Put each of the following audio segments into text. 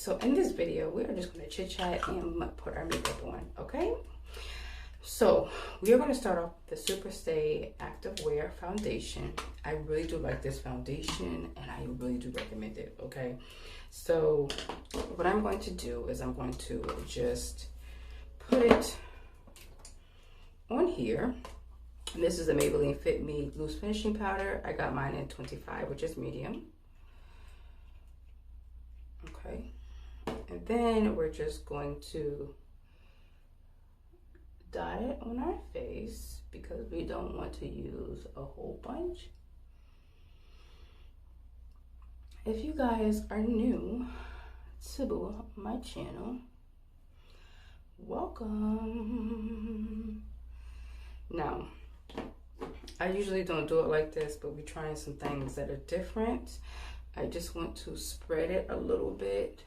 So in this video, we are just going to chit chat and put our makeup on, okay? So we are going to start off with the Super Stay Active Wear Foundation. I really do like this foundation and I really do recommend it, okay? So what I'm going to do is I'm going to just put it on here. And this is a Maybelline Fit Me Loose Finishing Powder. I got mine in 25, which is medium. Okay. And then we're just going to dot it on our face because we don't want to use a whole bunch. If you guys are new to my channel, welcome. Now, I usually don't do it like this, but we're trying some things that are different. I just want to spread it a little bit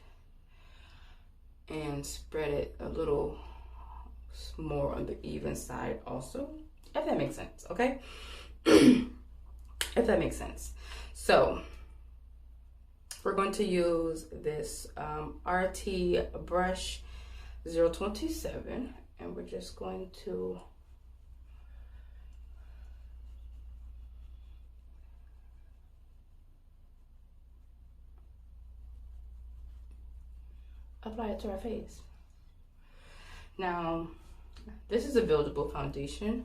and spread it a little more on the even side also, if that makes sense, okay? If that makes sense. So we're going to use this RT brush 027 and we're just going to apply it to our face. Now, this is a buildable foundation.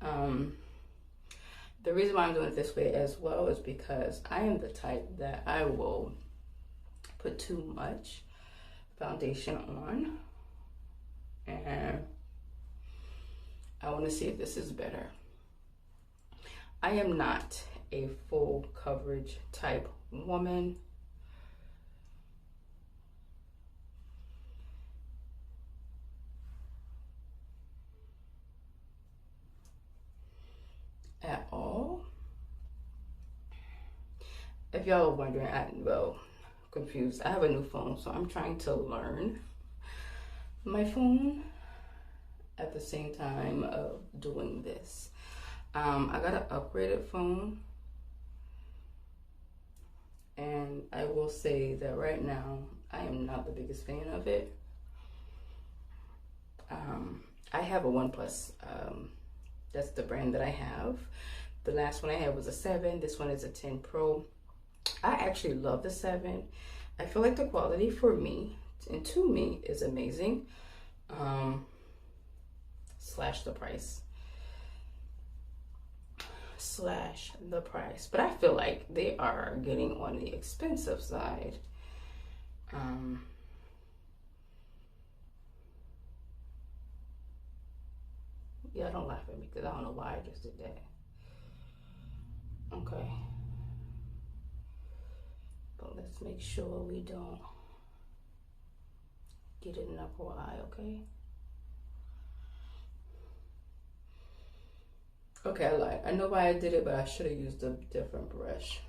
The reason why I'm doing it this way as well is because I am the type that I will put too much foundation on and I want to see if this is better. I am not a full coverage type woman. At all. If y'all are wondering, confused. I have a new phone, so I'm trying to learn my phone at the same time of doing this. I got an upgraded phone, and I will say that right now I am not the biggest fan of it. I have a OnePlus. That's the brand that I have. The last one I had was a 7. This one is a 10 Pro. I actually love the 7. I feel like the quality for me and to me is amazing. Slash the price. But I feel like they are getting on the expensive side. Yeah, don't laugh at me because I don't know why I just did that. Okay. But let's make sure we don't get it in the upper eye, okay? Okay, I lied. I know why I did it, but I should have used a different brush.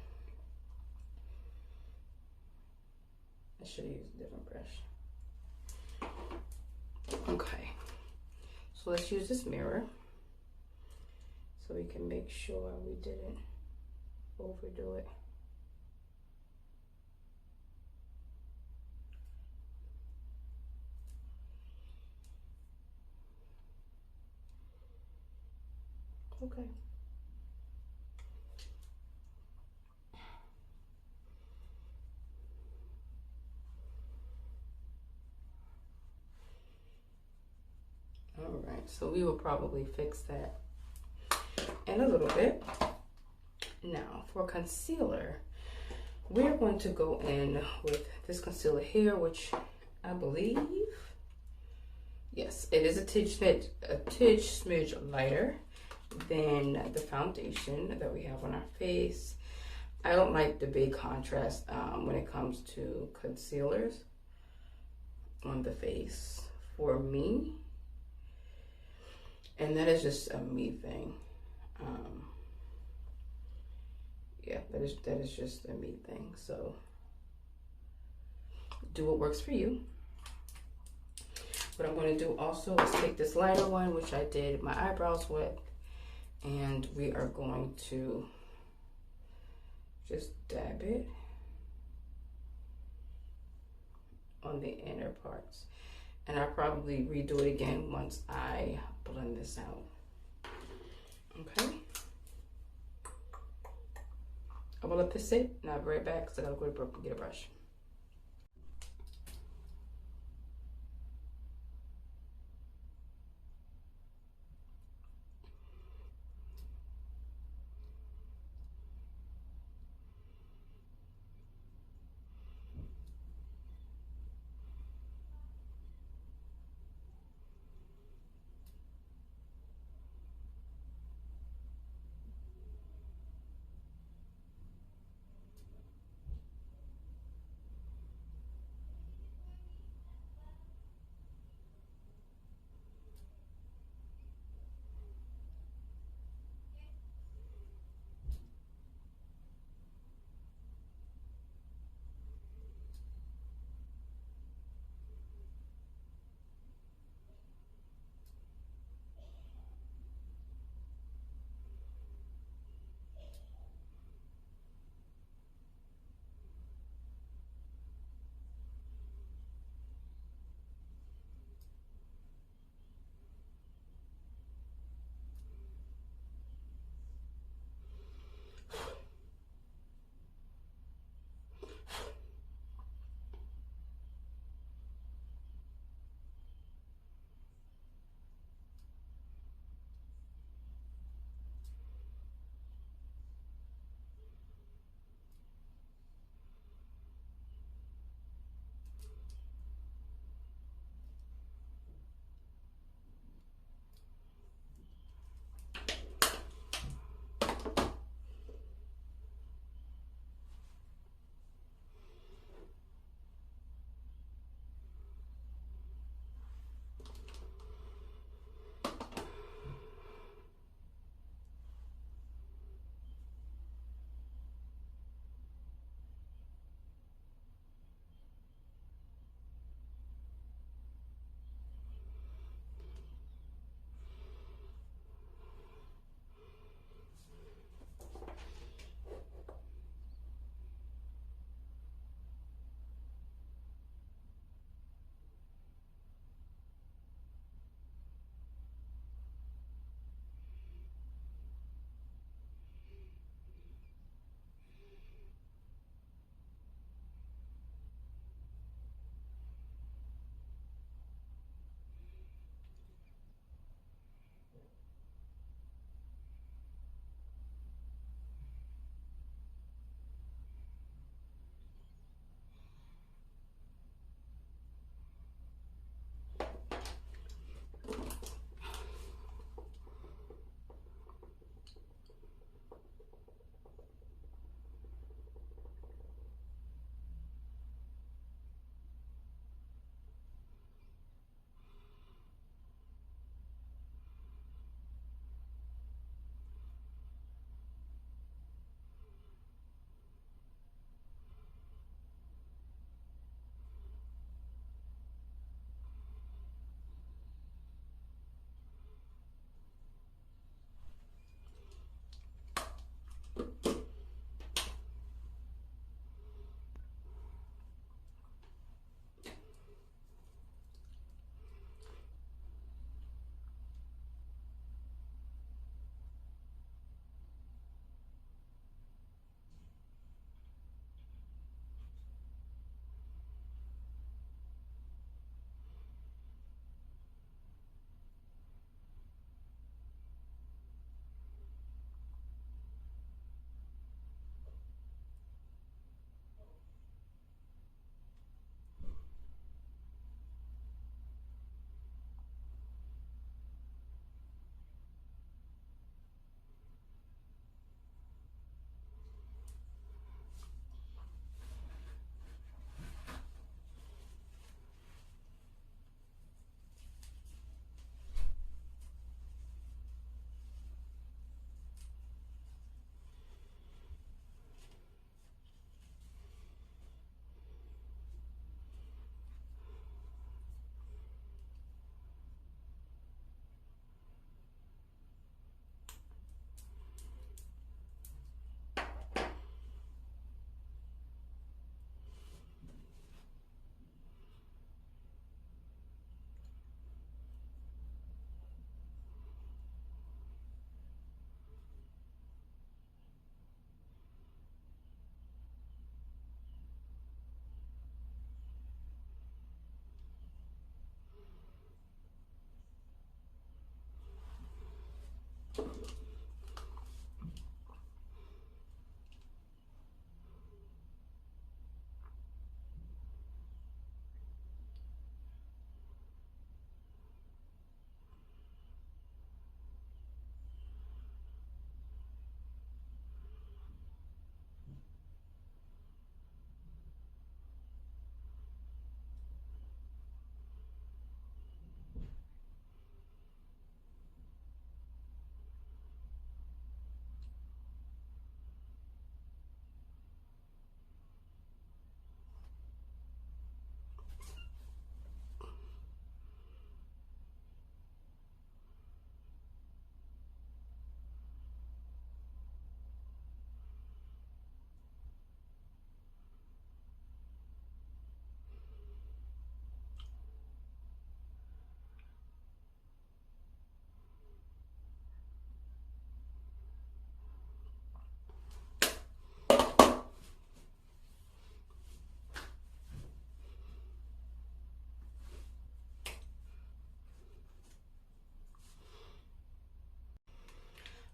Okay. So let's use this mirror so we can make sure we didn't overdo it. Okay. All right, so we will probably fix that in a little bit. Now for concealer, we're going to go in with this concealer here, which I believe, yes, it is a tidge smidge lighter than the foundation that we have on our face. I don't like the big contrast when it comes to concealers on the face for me. And that is just a me thing. Yeah, that is just a me thing. So do what works for you. What I'm going to do also is take this lighter one, which I did my eyebrows with, and we are going to just dab it on the inner parts. And I'll probably redo it again once I blend this out. Okay. I'm gonna let this sit and I'll be right back because I gotta go to Brooke and get a brush.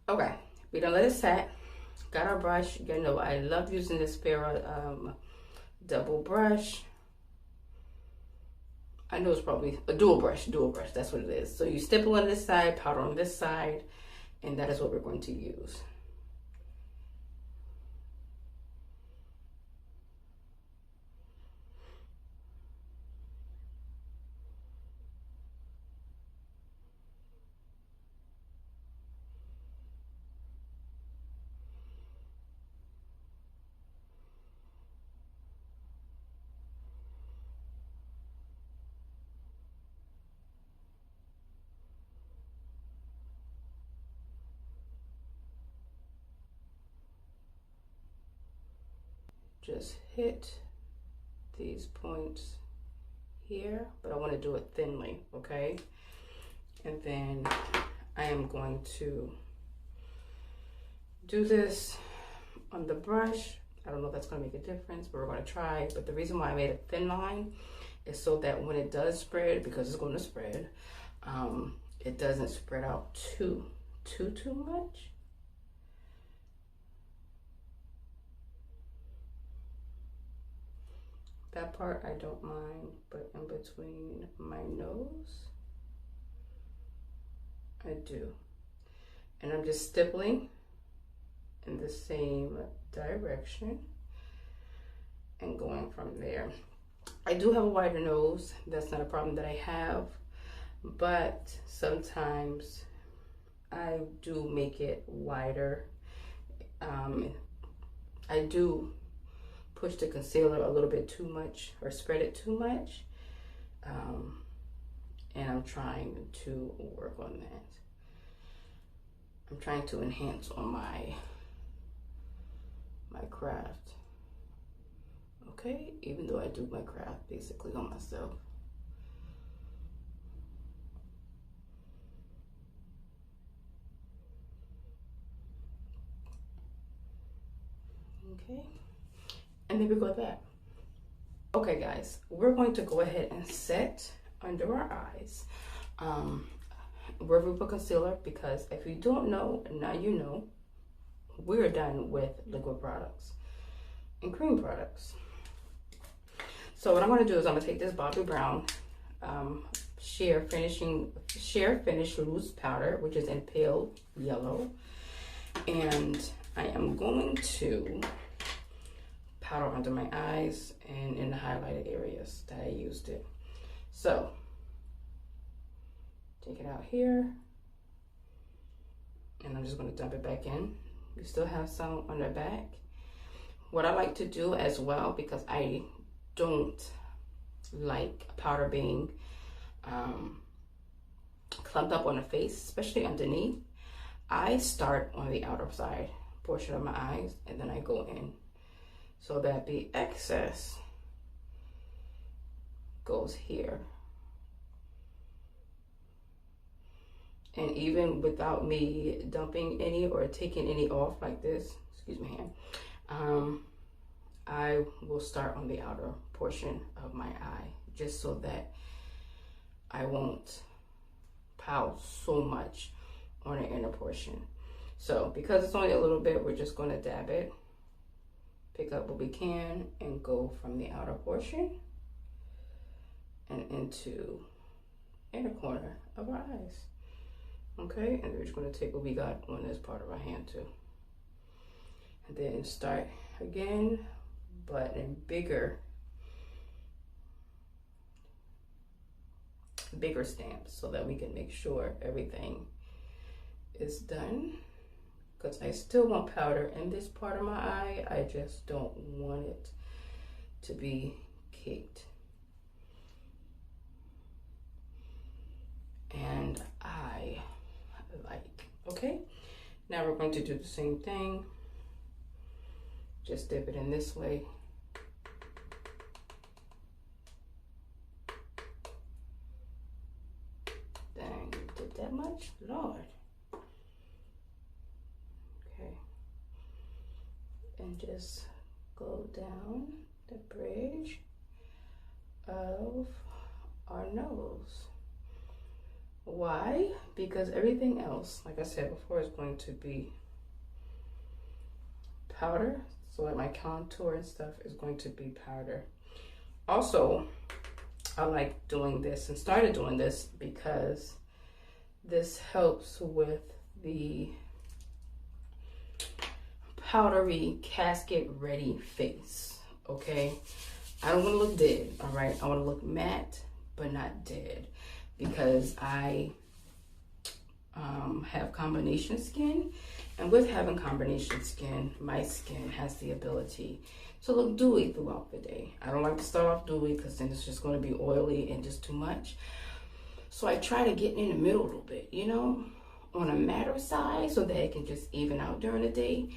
Okay, we done let it set. Got our brush. You know, I love using this Farrah double brush. I know it's probably a dual brush, that's what it is. So you stipple on this side, powder on this side, and that is what we're going to use. Just hit these points here, but I want to do it thinly, okay? And then I am going to do this on the brush. I don't know if that's going to make a difference, but we're going to try. But the reason why I made a thin line is so that when it does spread, because it's going to spread, it doesn't spread out too much. That part I don't mind, but in between my nose, I do. And I'm just stippling in the same direction and going from there. I do have a wider nose. That's not a problem that I have, but sometimes I do make it wider. I do push the concealer a little bit too much or spread it too much, and I'm trying to work on that. I'm trying to enhance on my craft, okay? Even though I do my craft basically on myself. Okay, and there we go with that. Okay guys, we're going to go ahead and set under our eyes where we put concealer, because if you don't know, now you know, we're done with liquid products and cream products. So what I'm going to do is I'm going to take this Bobbi Brown Sheer Finish Loose Powder, which is in pale yellow, and I am going to powder under my eyes and in the highlighted areas that I used it. So take it out here, and I'm just going to dump it back in. We still have some on the back. What I like to do as well, because I don't like powder being clumped up on the face, especially underneath, I start on the outer side portion of my eyes and then I go in, so that the excess goes here. And even without me dumping any or taking any off like this, excuse me, hand, I will start on the outer portion of my eye, just so that I won't pout so much on the inner portion. So because it's only a little bit, we're just going to dab it, pick up what we can, and go from the outer portion and into inner corner of our eyes. Okay, and we're just going to take what we got on this part of our hand too, and then start again, but in bigger stamps, so that we can make sure everything is done, because I still want powder in this part of my eye. I just don't want it to be caked. And I like, okay, now we're going to do the same thing. Just dip it in this way. Dang, did that much? Lord. Okay. And just go down the bridge of our nose. Why? Because everything else, like I said before, is going to be powder. So like my contour and stuff is going to be powder. Also, I like doing this and started doing this because this helps with the powdery casket ready face. Okay, I don't want to look dead. All right, I want to look matte but not dead, because I have combination skin, and with having combination skin, my skin has the ability to look dewy throughout the day. I don't like to start off dewy because then it's just going to be oily and just too much. So I try to get in the middle a little bit, you know, on a matter side, so that it can just even out during the day,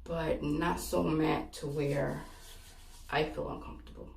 but not so matte to where I feel uncomfortable.